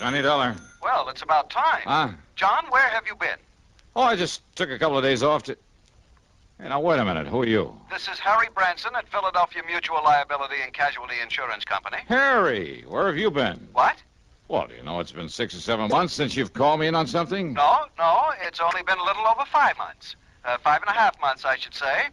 Johnny Dollar. Well, it's about time. Huh? John, where have you been? Oh, I just took a couple of days off to... Hey, now, wait a minute. Who are you? This is Harry Branson at Philadelphia Mutual Liability and Casualty Insurance Company. Harry, where have you been? What? Well, do you know it's been 6 or 7 months since you've called me in on something? No, it's only been a little over 5 months. 5.5 months, I should say.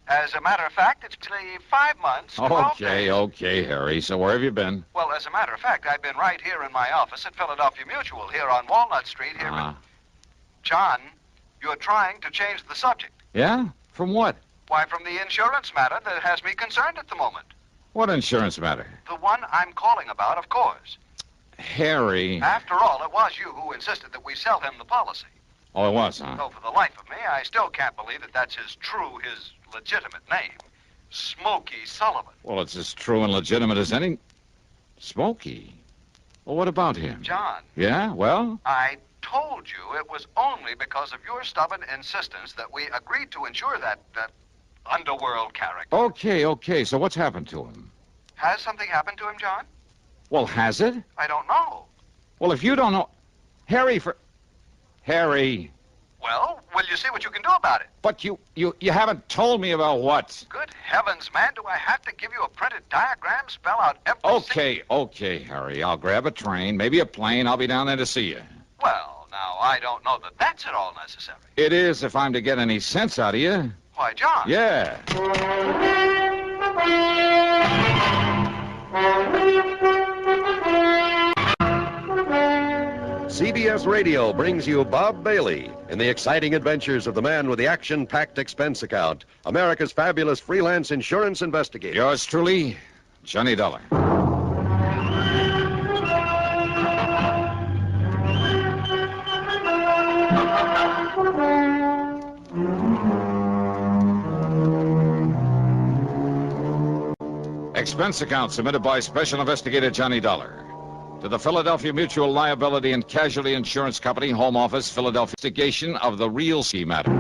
As a matter of fact, it's actually 5 months, 12 days. Okay, Harry. So where have you been? Well, as a matter of fact, I've been right here in my office at Philadelphia Mutual, here on Walnut Street, here. John, you're trying to change the subject. Yeah? From what? Why, from the insurance matter that has me concerned at the moment. What insurance matter? The one I'm calling about, of course. Harry. After all, it was you who insisted that we sell him the policy. Oh, it was, huh? Though for the life of me, I still can't believe that that's his legitimate name. Smokey Sullivan. Well, it's as true and legitimate as any... Smokey? Well, what about him? John. Yeah? Well? I told you it was only because of your stubborn insistence that we agreed to insure that underworld character. Okay. So what's happened to him? Has something happened to him, John? Well, has it? I don't know. Well, if you don't know... Harry. Well, will you see what you can do about it? But you haven't told me about what. Good heavens, man, do I have to give you a printed diagram, spell out every... Okay, Harry. I'll grab a train, maybe a plane. I'll be down there to see you. Well, now, I don't know that that's at all necessary. It is if I'm to get any sense out of you. Why, John. Yeah. CBS Radio brings you Bob Bailey in the exciting adventures of the man with the action-packed expense account, America's fabulous freelance insurance investigator. Yours truly, Johnny Dollar. Expense account submitted by Special Investigator Johnny Dollar to the Philadelphia Mutual Liability and Casualty Insurance Company, Home Office, Philadelphia. Investigation of the real ski matter.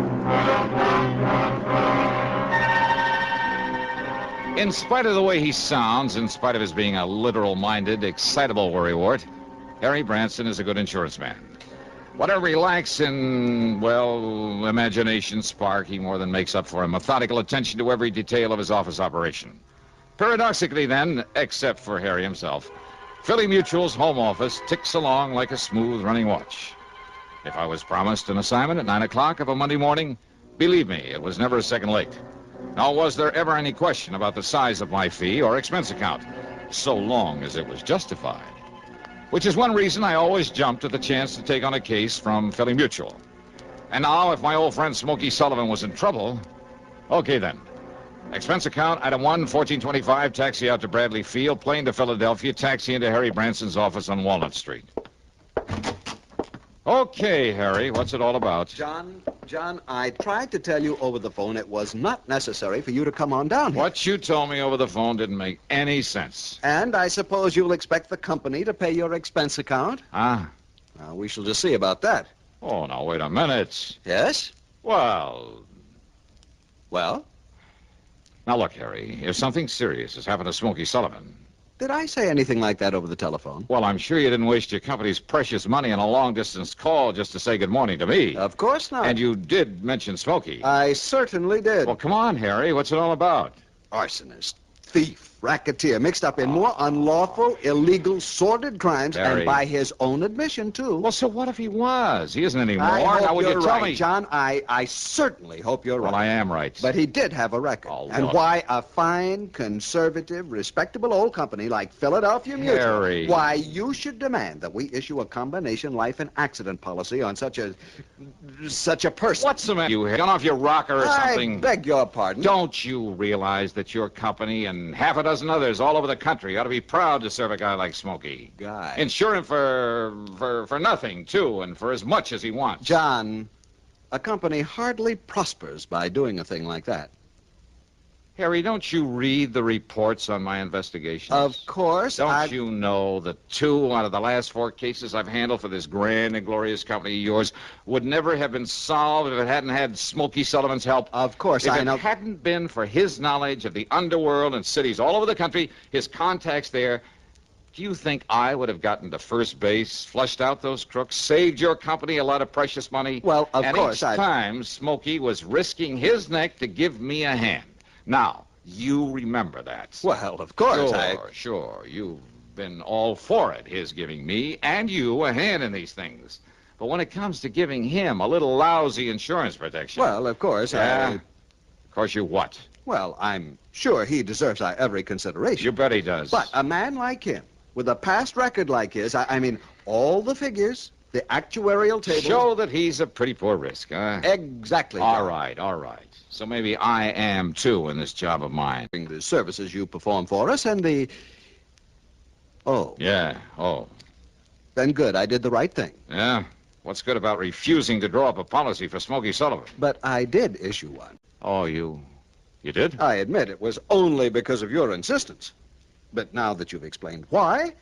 In spite of the way he sounds, in spite of his being a literal-minded, excitable worrywart, Harry Branson is a good insurance man. Whatever he lacks in, well, imagination spark, he more than makes up for in methodical attention to every detail of his office operation. Paradoxically, then, except for Harry himself, Philly Mutual's home office ticks along like a smooth-running watch. If I was promised an assignment at 9 o'clock of a Monday morning, believe me, it was never a second late. Nor was there ever any question about the size of my fee or expense account, so long as it was justified. Which is one reason I always jumped at the chance to take on a case from Philly Mutual. And now, if my old friend Smokey Sullivan was in trouble, okay then. Expense account, item 1, 1425, taxi out to Bradley Field, plane to Philadelphia, taxi into Harry Branson's office on Walnut Street. Okay, Harry, what's it all about? John, I tried to tell you over the phone it was not necessary for you to come on down here. What you told me over the phone didn't make any sense. And I suppose you'll expect the company to pay your expense account? Ah. Now, we shall just see about that. Oh, now, wait a minute. Yes? Well? Now, look, Harry, if something serious has happened to Smokey Sullivan... Did I say anything like that over the telephone? Well, I'm sure you didn't waste your company's precious money on a long-distance call just to say good morning to me. Of course not. And you did mention Smokey. I certainly did. Well, come on, Harry. What's it all about? Arsonist, thief, racketeer, mixed up in more unlawful, illegal, sordid crimes, Harry. and by his own admission, too. Well, so what if he was? He isn't anymore. I hope now, would you're you tell right, me? John. I certainly hope you're right. Well, I am right. But he did have a record. Oh, and look. why a fine, conservative, respectable old company like Philadelphia Mutual, Harry. why you should demand that we issue a combination life and accident policy on such a person. What's the matter? You gone off your rocker or something? I beg your pardon. Don't you realize that your company and half a dozen others all over the country ought to be proud to serve a guy like Smokey? Guy. Insure him for nothing, too, and for as much as he wants. John, a company hardly prospers by doing a thing like that. Harry, don't you read the reports on my investigations? Of course. Don't you know that 2 out of the last 4 cases I've handled for this grand and glorious company of yours would never have been solved if it hadn't had Smokey Sullivan's help? Of course, if I know. If it hadn't been for his knowledge of the underworld and cities all over the country, his contacts there, Do you think I would have gotten to first base, flushed out those crooks, saved your company a lot of precious money? Well, of and course, each time, Smokey was risking his neck to give me a hand. Now, you remember that. Well, of course, Sure. You've been all for it, his giving me and you a hand in these things. But when it comes to giving him a little lousy insurance protection... Well, of course, Yeah? Of course you what? Well, I'm sure he deserves our every consideration. You bet he does. But a man like him, with a past record like his, I mean, all the figures, the actuarial tables... Show that he's a pretty poor risk, huh? Exactly. All right. So maybe I am, too, in this job of mine. The services you perform for us and the... Oh. Yeah, Then good, I did the right thing. Yeah? What's good about refusing to draw up a policy for Smokey Sullivan? But I did issue one. Oh, you did? I admit it was only because of your insistence. But now that you've explained why,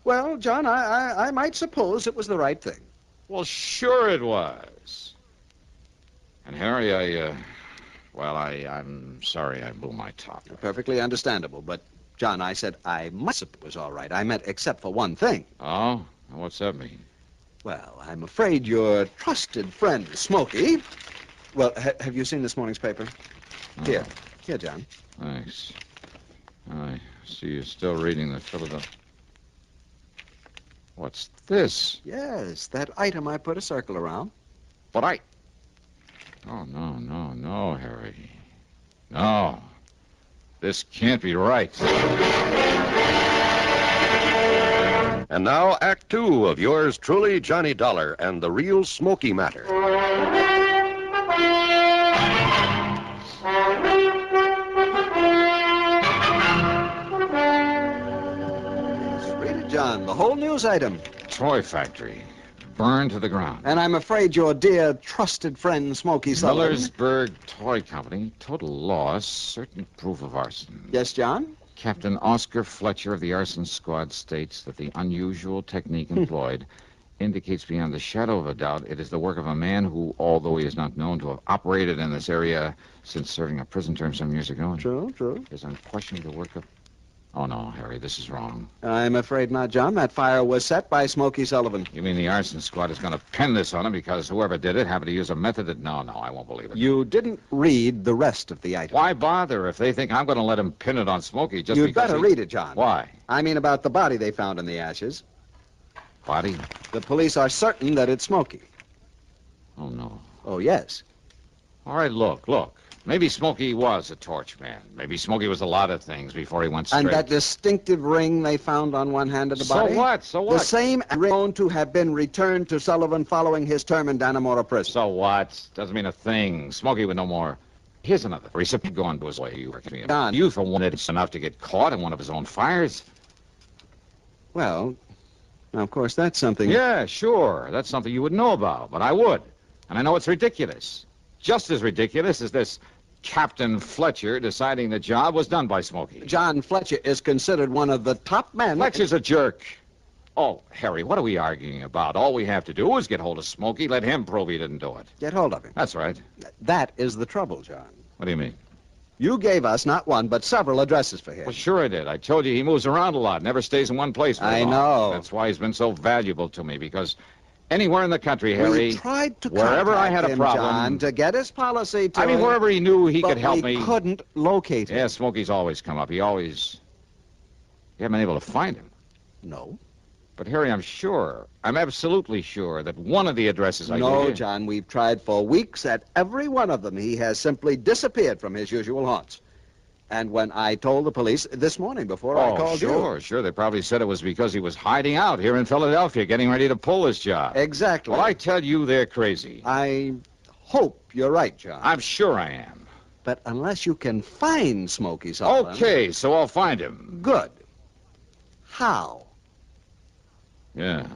well, John, I might suppose it was the right thing. Well, sure it was. And Harry, I'm sorry I blew my top. Perfectly understandable, but, John, I said I must have it was all right. I meant except for one thing. Oh? What's that mean? Well, I'm afraid your trusted friend, Smokey... Well, have you seen this morning's paper? Oh. Here, John. Thanks. I see you're still reading the Philadelphia... What's this? Yes, that item I put a circle around. But Oh, no, Harry. No. This can't be right. And now, Act Two of yours truly, Johnny Dollar, and the real Smokey matter. Read it, John, the whole news item. Toy factory. Burned to the ground. And I'm afraid your dear trusted friend, Smokey Sullivan... Millersburg Toy Company. Total loss. Certain proof of arson. Yes, John? Captain Oscar Fletcher of the arson squad states that the unusual technique employed indicates beyond the shadow of a doubt it is the work of a man who, although he is not known to have operated in this area since serving a prison term some years ago... True. ...is unquestionably the work of... Oh, no, Harry, this is wrong. I'm afraid not, John. That fire was set by Smokey Sullivan. You mean the arson squad is going to pin this on him because whoever did it happened to use a method that... No, I won't believe it. You didn't read the rest of the item. Why bother if they think I'm going to let him pin it on Smokey just You'd because better read it, John. Why? I mean about the body they found in the ashes. Body? The police are certain that it's Smokey. Oh, no. Oh, yes. All right, look. Maybe Smokey was a torch man. Maybe Smokey was a lot of things before he went straight. And that distinctive ring they found on one hand of the body? So what? The same ring known to have been returned to Sullivan following his term in Dannemora prison. So what? Doesn't mean a thing. Smokey would know more. Here's another recipient going to his way. You were Don. You for one, it's enough to get caught in one of his own fires. Well, now, of course, that's something... Yeah, sure. That's something you would know about, but I would. And I know it's ridiculous. Just as ridiculous as this Captain Fletcher deciding the job was done by Smokey. John Fletcher is considered one of the top men... Fletcher's a jerk. Oh, Harry, what are we arguing about? All we have to do is get hold of Smokey, let him prove he didn't do it. Get hold of him. That's right. That is the trouble, John. What do you mean? You gave us not one, but several addresses for him. Well, sure I did. I told you he moves around a lot, never stays in one place very long. I know. That's why he's been so valuable to me, because anywhere in the country, Harry, We tried to wherever I had a him, problem... John, to get his policy to I mean, him, wherever he knew he could help but me... we couldn't locate him. Yeah, Smokey's always come up. You haven't been able to find him. No. But, Harry, I'm absolutely sure that one of the addresses I No, gave you... John, we've tried for weeks at every one of them. He has simply disappeared from his usual haunts. And when I told the police this morning before I called you... Sure. They probably said it was because he was hiding out here in Philadelphia, getting ready to pull his job. Exactly. Well, I tell you, they're crazy. I hope you're right, John. I'm sure I am. But unless you can find Smokey Sullivan... Okay, so I'll find him. Good. How? Yeah.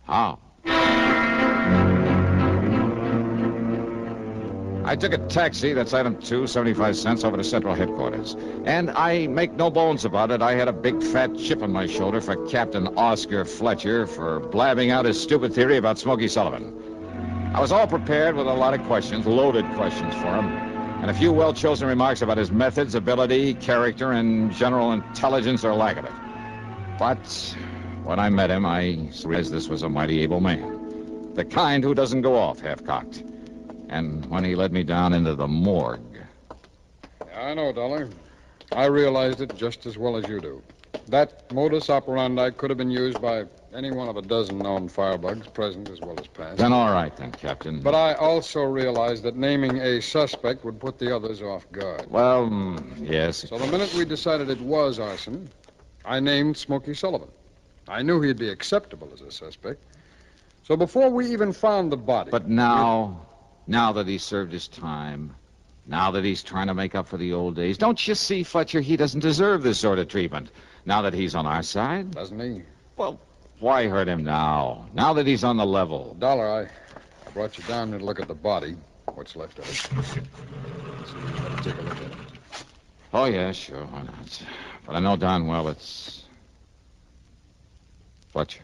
How? I took a taxi, that's item 2, 75 cents, over to Central Headquarters. And I make no bones about it, I had a big fat chip on my shoulder for Captain Oscar Fletcher for blabbing out his stupid theory about Smokey Sullivan. I was all prepared with a lot of questions, loaded questions for him. and a few well-chosen remarks about his methods, ability, character, and general intelligence or lack of it. But when I met him, I realized this was a mighty able man. The kind who doesn't go off half-cocked. And when he led me down into the morgue... I know, Dollar. I realized it just as well as you do. That modus operandi could have been used by any one of a dozen known firebugs, present as well as past. Then all right, then, Captain. But I also realized that naming a suspect would put the others off guard. Well, yes. So the minute we decided it was arson, I named Smokey Sullivan. I knew he'd be acceptable as a suspect. So before we even found the body... But now that he's served his time, now that he's trying to make up for the old days, don't you see, Fletcher, he doesn't deserve this sort of treatment. Now that he's on our side? Doesn't he? Well, why hurt him now? Now that he's on the level. Dollar, I brought you down here to look at the body. What's left of it. So you better take a look at it. Oh, yeah, sure, why not? But I know darn well it's... Fletcher.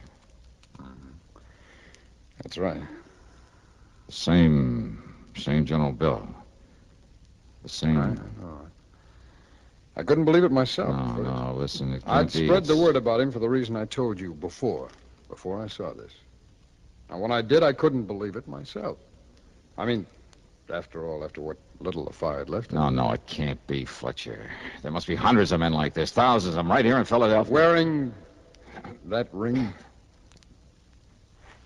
That's right. The same general bill. The same... I know. I couldn't believe it myself. No, listen, it can't I'd be. spread the word about him for the reason I told you before I saw this. Now, when I did, I couldn't believe it myself. I mean, after what little the fire had left. No, it can't be, Fletcher. There must be hundreds of men like this, thousands of them right here in Philadelphia. Wearing that ring?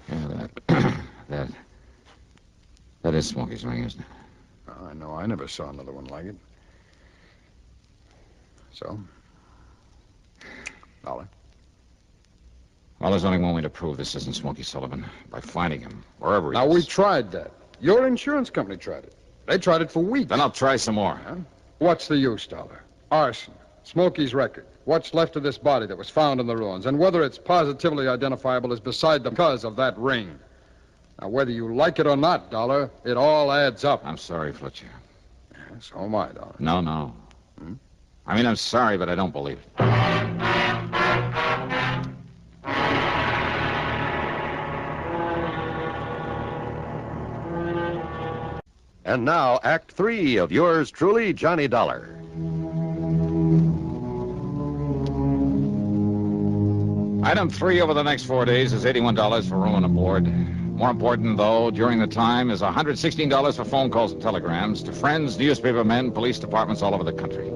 Yeah, that is Smokey's ring, isn't it? Oh, I know. I never saw another one like it. So? Dollar? Well, there's only one way to prove this isn't Smokey Sullivan. By finding him, wherever he Now, is. we tried that. Your insurance company tried it. They tried it for weeks. Then I'll try some more. Huh? What's the use, Dollar? Arson. Smokey's record. What's left of this body that was found in the ruins. And whether it's positively identifiable is beside the because of that ring. Now, whether you like it or not, Dollar, it all adds up. I'm sorry, Fletcher. Yeah, so am I, Dollar. No. I mean, I'm sorry, but I don't believe it. And now, Act 3 of yours truly, Johnny Dollar. Item 3 over the next 4 days is $81 for room and board. More important, though, during the time is $116 for phone calls and telegrams to friends, newspaper men, police departments all over the country.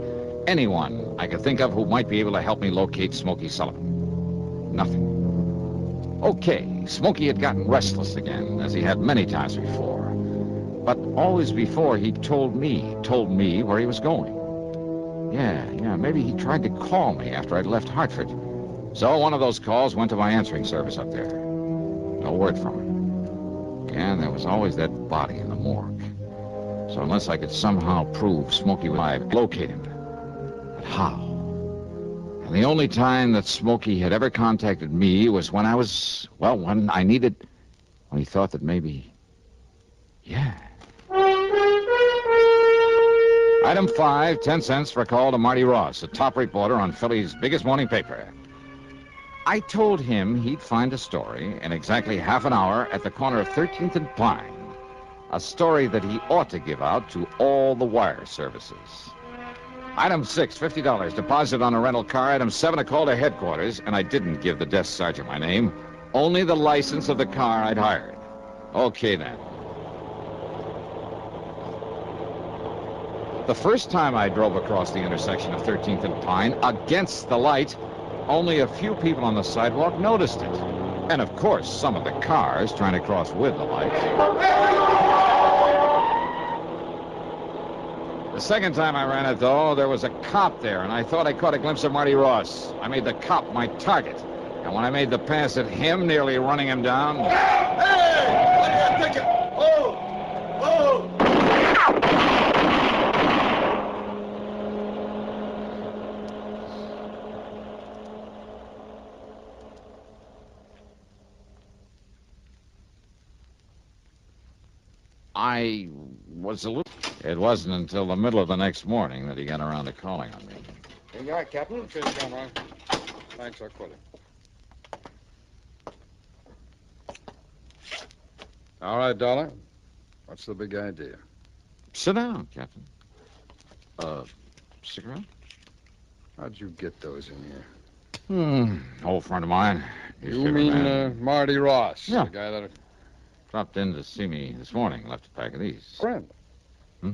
Anyone I could think of who might be able to help me locate Smokey Sullivan. Nothing. Okay, Smokey had gotten restless again, as he had many times before. But always before, he told me where he was going. Yeah, maybe he tried to call me after I'd left Hartford. So one of those calls went to my answering service up there. No word from him. Yeah, and there was always that body in the morgue. So unless I could somehow prove Smokey was alive, locate him. But how? And the only time that Smokey had ever contacted me was when when he thought that maybe, yeah. Item 5, 10 cents for a call to Marty Ross, a top reporter on Philly's biggest morning paper. I told him he'd find a story in exactly half an hour at the corner of 13th and Pine. A story that he ought to give out to all the wire services. Item 6, $50, deposit on a rental car. Item 7, a call to headquarters, and I didn't give the desk sergeant my name, only the license of the car I'd hired. Okay, then. The first time I drove across the intersection of 13th and Pine, against the light, only a few people on the sidewalk noticed it. And, of course, some of the cars trying to cross with the light. The second time I ran it, though, there was a cop there, and I thought I caught a glimpse of Marty Ross. I made the cop my target. And when I made the pass at him, nearly running him down... Hey! Let me pick it! Oh! I was a little... It wasn't until the middle of the next morning that he got around to calling on me. Here you are, Captain. Fish camera. Thanks, I'll quit it. All right, Dollar. What's the big idea? Sit down, Captain. Cigarette? How'd you get those in here? Old friend of mine. You mean Marty Ross? Yeah. The guy that... Dropped in to see me this morning. Left a pack of these. Friend. Hmm?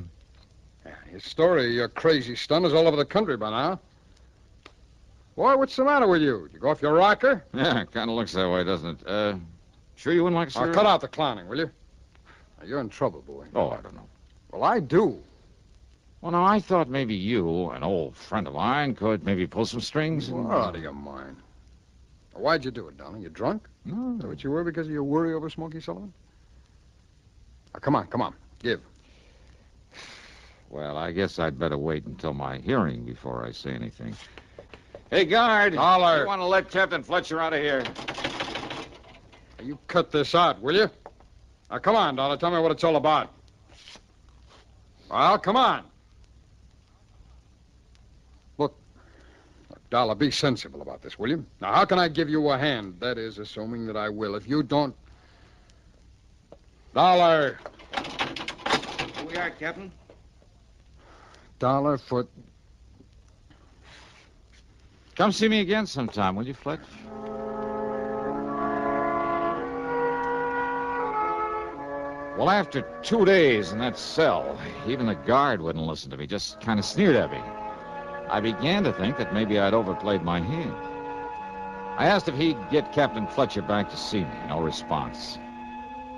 Yeah, your story of your crazy stunt is all over the country by now. Boy, what's the matter with you? Did you go off your rocker? Yeah, kind of looks that way, doesn't it? Sure you wouldn't like a cigarette? Cut out the clowning, will you? Now, you're in trouble, boy. Oh, I don't know. Well, I do. Well, now, I thought maybe you, an old friend of mine, could maybe pull some strings. You're out of your mind. Well, why'd you do it, darling? You drunk? No. Is that what you were because of your worry over Smokey Sullivan? Now, come on. Give. Well, I guess I'd better wait until my hearing before I say anything. Hey, guard. Dollar. You want to let Captain Fletcher out of here? Now, you cut this out, will you? Now, come on, Dollar. Tell me what it's all about. Well, come on. Look, Dollar, be sensible about this, will you? Now, how can I give you a hand? That is, assuming that I will. If you don't... Dollar. Here we are, Captain. Dollar foot. Come see me again sometime, will you, Fletch? Well, after 2 days in that cell, even the guard wouldn't listen to me, just kind of sneered at me. I began to think that maybe I'd overplayed my hand. I asked if he'd get Captain Fletcher back to see me. No response.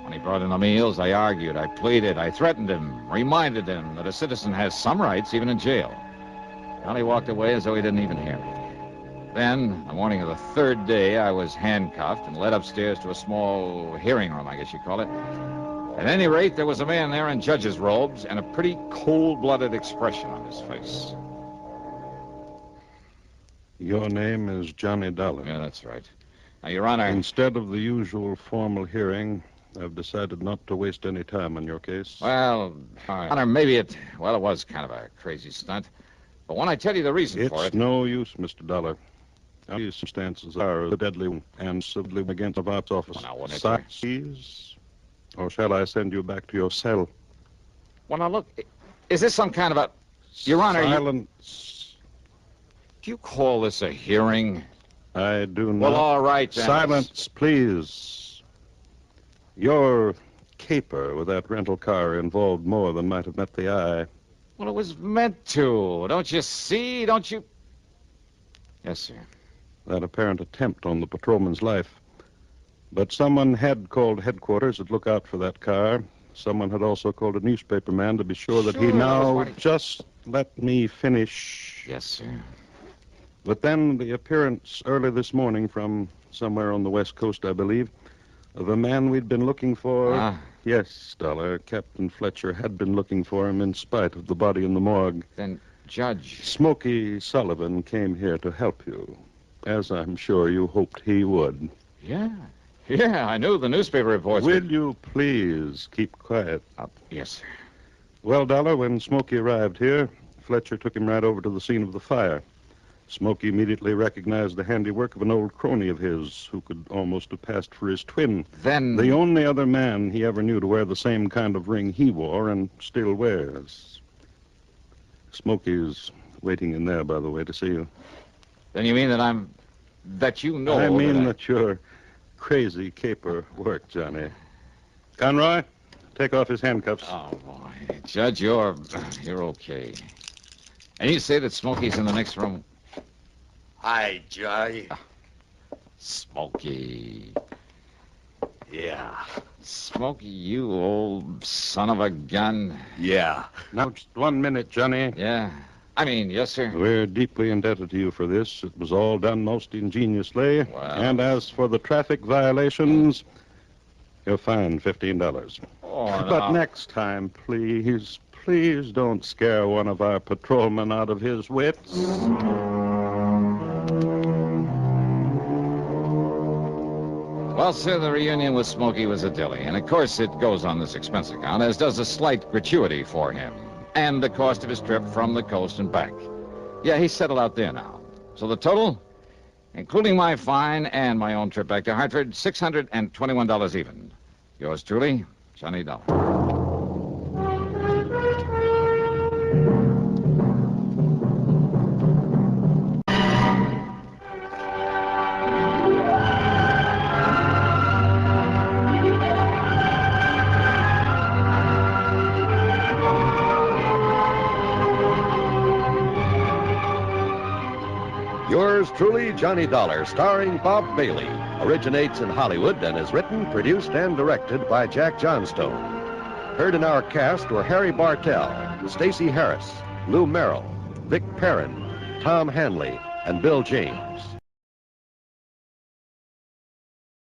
When he brought in the meals, I argued, I pleaded, I threatened him, reminded him that a citizen has some rights, even in jail. Well, he walked away as though he didn't even hear me. Then, the morning of the third day, I was handcuffed and led upstairs to a small hearing room, I guess you call it. At any rate, there was a man there in judge's robes and a pretty cold-blooded expression on his face. Your name is Johnny Dollar. Yeah, that's right. Now, Your Honor... Instead of the usual formal hearing, I've decided not to waste any time on your case. Well, Your Honor, maybe it was kind of a crazy stunt. But when I tell you the reason for it... It's no use, Mr. Dollar. These circumstances are the deadly and civilly against the Bob's office. Well, now, wouldn't it, Please, or shall I send you back to your cell? Well, now, look, is this some kind of a... Your Honor, Silence. Do you call this a hearing? I do not. Well, all right, then. Silence, please. Your caper with that rental car involved more than might have met the eye. Well, it was meant to. Don't you see? Don't you... Yes, sir. That apparent attempt on the patrolman's life. But someone had called headquarters to look out for that car. Someone had also called a newspaper man to be sure that he Sure, now... Marty. Just let me finish. Yes, sir. But then the appearance early this morning from somewhere on the West Coast, I believe, of a man we'd been looking for. Ah. Yes, Dollar. Captain Fletcher had been looking for him in spite of the body in the morgue. Then, Judge... Smokey Sullivan came here to help you, as I'm sure you hoped he would. Yeah, I knew the newspaper reports... Will you please keep quiet? Yes, sir. Well, Dollar, when Smokey arrived here, Fletcher took him right over to the scene of the fire. Smokey immediately recognized the handiwork of an old crony of his who could almost have passed for his twin. Then... The only other man he ever knew to wear the same kind of ring he wore and still wears. Smokey's waiting in there, by the way, to see you. Then you mean that you know... I mean that your crazy caper worked, Johnny. Conroy, take off his handcuffs. Oh, boy. Judge, you're okay. And you say that Smokey's in the next room? Hi, Johnny. Smokey. Yeah. Smokey, you old son of a gun. Yeah. Now, just 1 minute, Johnny. Yeah. I mean, yes, sir. We're deeply indebted to you for this. It was all done most ingeniously. Wow. And as for the traffic violations, you're fined $15. Oh, But next time, please don't scare one of our patrolmen out of his wits. Well, sir, the reunion with Smokey was a dilly. And, of course, it goes on this expense account, as does a slight gratuity for him. And the cost of his trip from the coast and back. Yeah, he's settled out there now. So the total, including my fine and my own trip back to Hartford, $621 even. Yours truly, Johnny Dollar. Yours truly, Johnny Dollar, starring Bob Bailey, originates in Hollywood and is written, produced, and directed by Jack Johnstone. Heard in our cast were Harry Bartell, Stacey Harris, Lou Merrill, Vic Perrin, Tom Hanley, and Bill James.